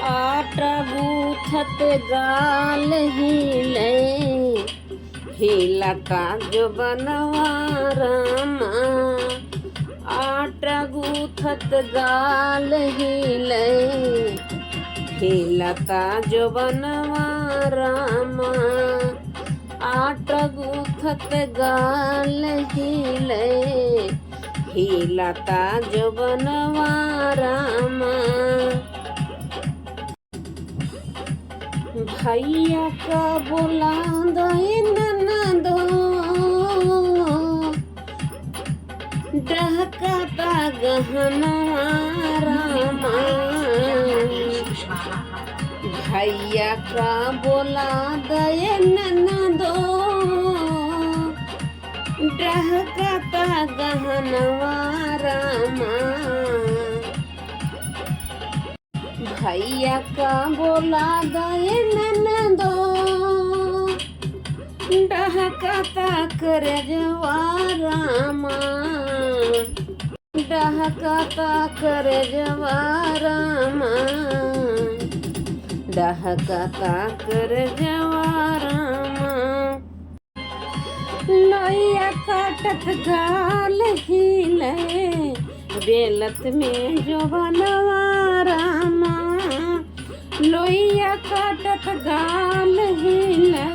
आटा गूथत गाल हिले, हिलता जो बनवा रामा। आटा गूथत गाल हिले, हिलता जो बनवा रामा। आटा गूथत गाल हिले, हिलता जो बनवा रामा। भैया का बोला दे ननदो, डहकता गहनवा रामा। भैया का बोला दे ननदो, डहकता गहनवा रामा। भैया का बोला दे ननदो, डहकता करजवा रामा। डहकता करजवा रामा, डहकता करजवा रामा। लोइया काटत गाल हिले, बेलत में जो बनवा रामा। लोइया काटत गाल हिले,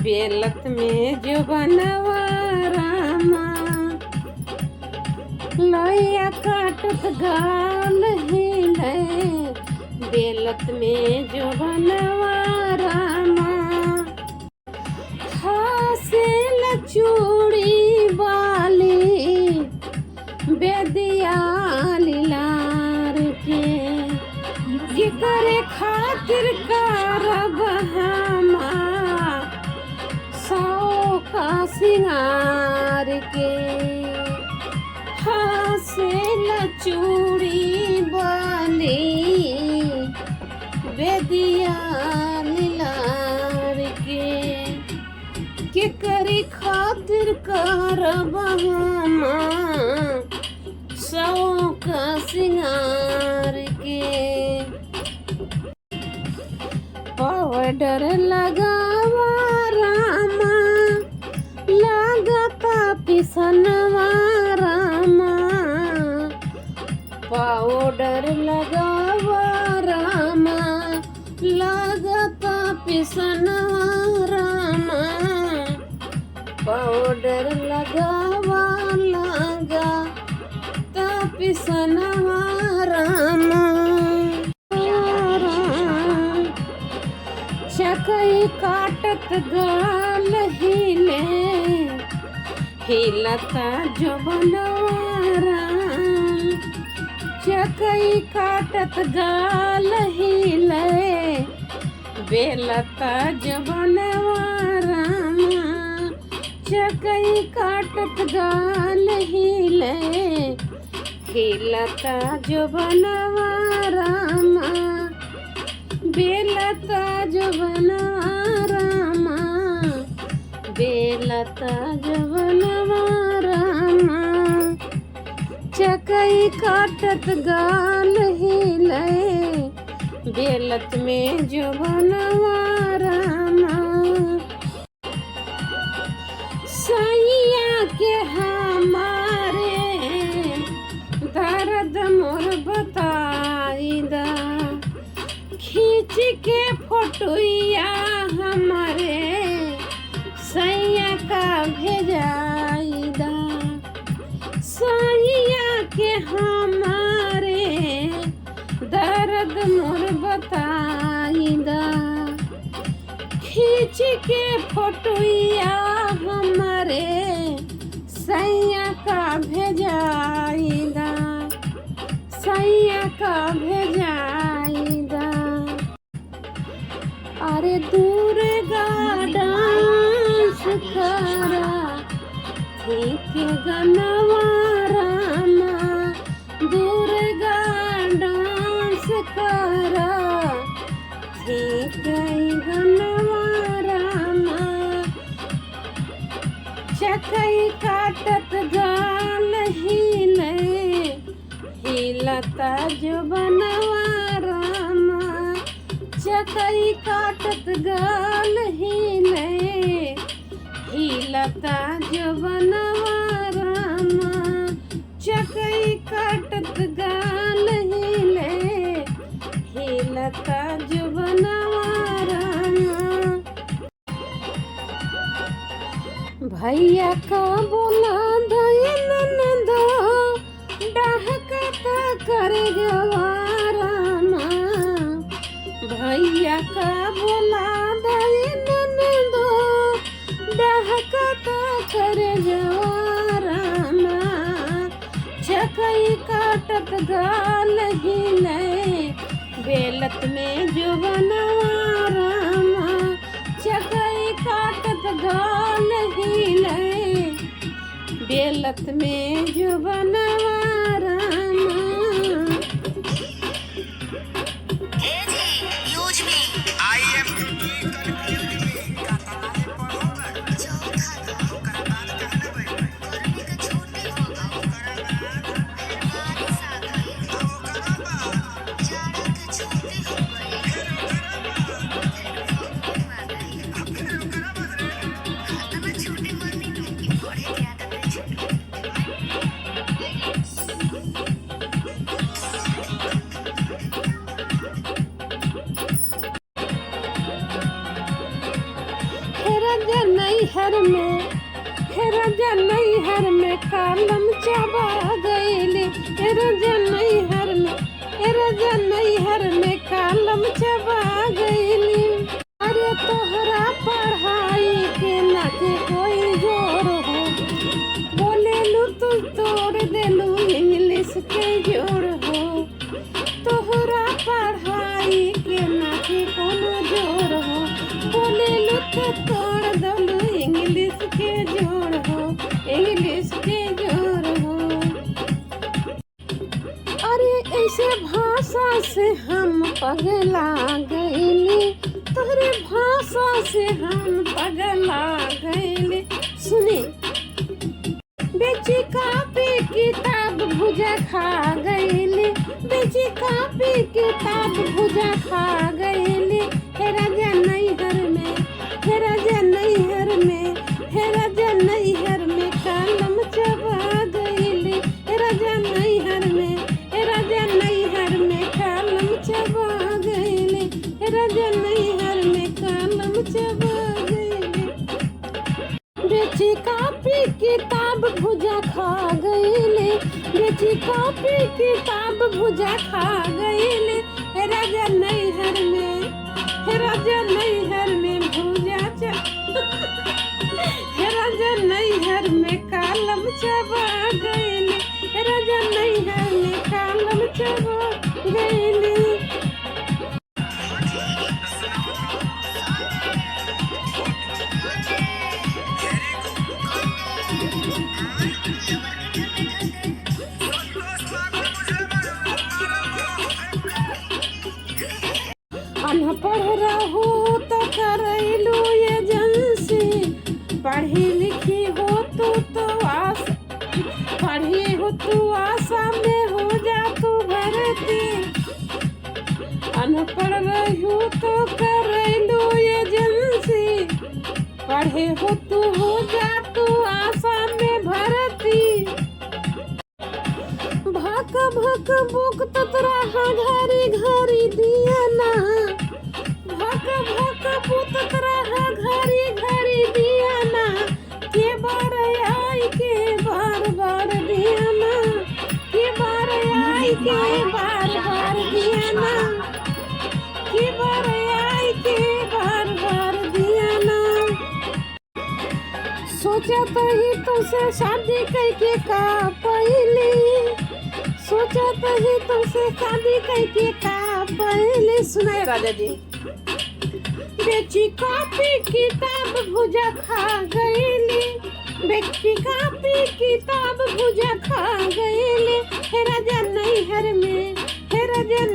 बेलत में जो बनवा रामा। लोइया काटत गाल हिले, बेलत में जो बनवा रामा। हासिल चूड़ी बाली, बेदिया लार के, करे खातिर करब हमा। सौ का सिंगार के, हासिल चूड़ी बाली, बेदिया लार के करी खातिर करब हमा। सौ का सिंगार के, पाउडर लगावा रामा, लागता पिसनवा रामा। पाउडर लगावा रामा, लागता पिसनवा रामा। पाउडर लगावा लागता पिसनवा रामा। चकई काटत गाल हिले, हिलता जो बनवा रामा। चकई काटत गाल हिले, बेलता जो बनवा रामा। चकई काटत गाल हिले, हिलता जो बनवा रामा। बेलता जो बनवा रामा, बेलता जो बनवा रामा। चकई काटत गाल हिले, बेलत में जो बनवा रामा। सैया के हमारे दर्द मोर बताई दा, खींच के फोटोया हमारे सैया का भेजाई दा। सैया के हमारे दर्द मोर बताई दा, खींच के फोटोया हमारे सैया का भेजाई दा। सैया का भेजाई दा। अरे दूर डांस करा, ठीक गनवा रामा। दूर डांस करा, ठीक गनवा रामा। चकई काटत गाल हिले, हिलता जो बनवा रामा। चकई काटत गाल हिले हिलता जवनवा रामा चकई काटत गाल हिले हिलता जवनवा रामा भैया का बोला दो डहकता कर जवारामा भैया का बोला दो डहकता कर जवारामा चकई काटत गाल हिले बेलत में जुबनवा रामा चकई काटत गाल हिले बेलत में जुबनवा रामा नैहर में कालम चबा गईली नैहर में कालम चबा गईली अरे तोहरा पढ़ाई के ना के कोई जोर हो बोले लू तू तोड़ देलू इंग्लिश के जोड़ हो तोहरा पढ़ाई के ना के कोनो जोर हो बोले लू तू तोड़ देलू इंग्लिश के जोड़ हो इंग्लिश के जोड़ हो अरे ऐसे भाषा से हम पगला गईली तोहरे भाषा से हम पगला गईली सुनी बेची कापी किताब भुजा खा गईली बेची कापी किताब भुजा खा गईली हे राजा नैहर में हे राजा नैहर में हे राजा नैहर में कालम चबा गईली हे राजा नैहर में हे राजा नैहर में कालम चबा गईली हे राजा नैहर में कालम चबा गईली बेची कापी किताब भुजा खा गईली बेची कापी किताब भुजा खा गईली हे राजा नैहर में हे राजा नैहर में भुजा हे राजा नैहर में कालम चबा गईली हे राजा नैहर में कालम चबा गईली अनपढ़ रहू तो करैलू एजेंसी पढ़ी लिखी हो तो पढ़ी हो तू आशा में हो जा तू भर्ती अनपढ़ रहू तो करैलू एजेंसी पढ़े हो जा तू आशा में भर्ती भक भक बुक ततरा घरी घरी दिया ना भक भक बुक ततरा घरी घरी दिया ना के बार आई के बार बार दिया ना के बार आई के बार बार दिया ना के बार आई के बार बार दिया ना सोचा तो ही तुमसे शादी करके का पहले सोचा तो ही तुमसे शादी करके का पहले सुनाए राजा जी बेची कॉपी किताब भुजा खा गईली बेची कॉपी किताब भुजा खा गईली हे राजा नैहर में हे राजा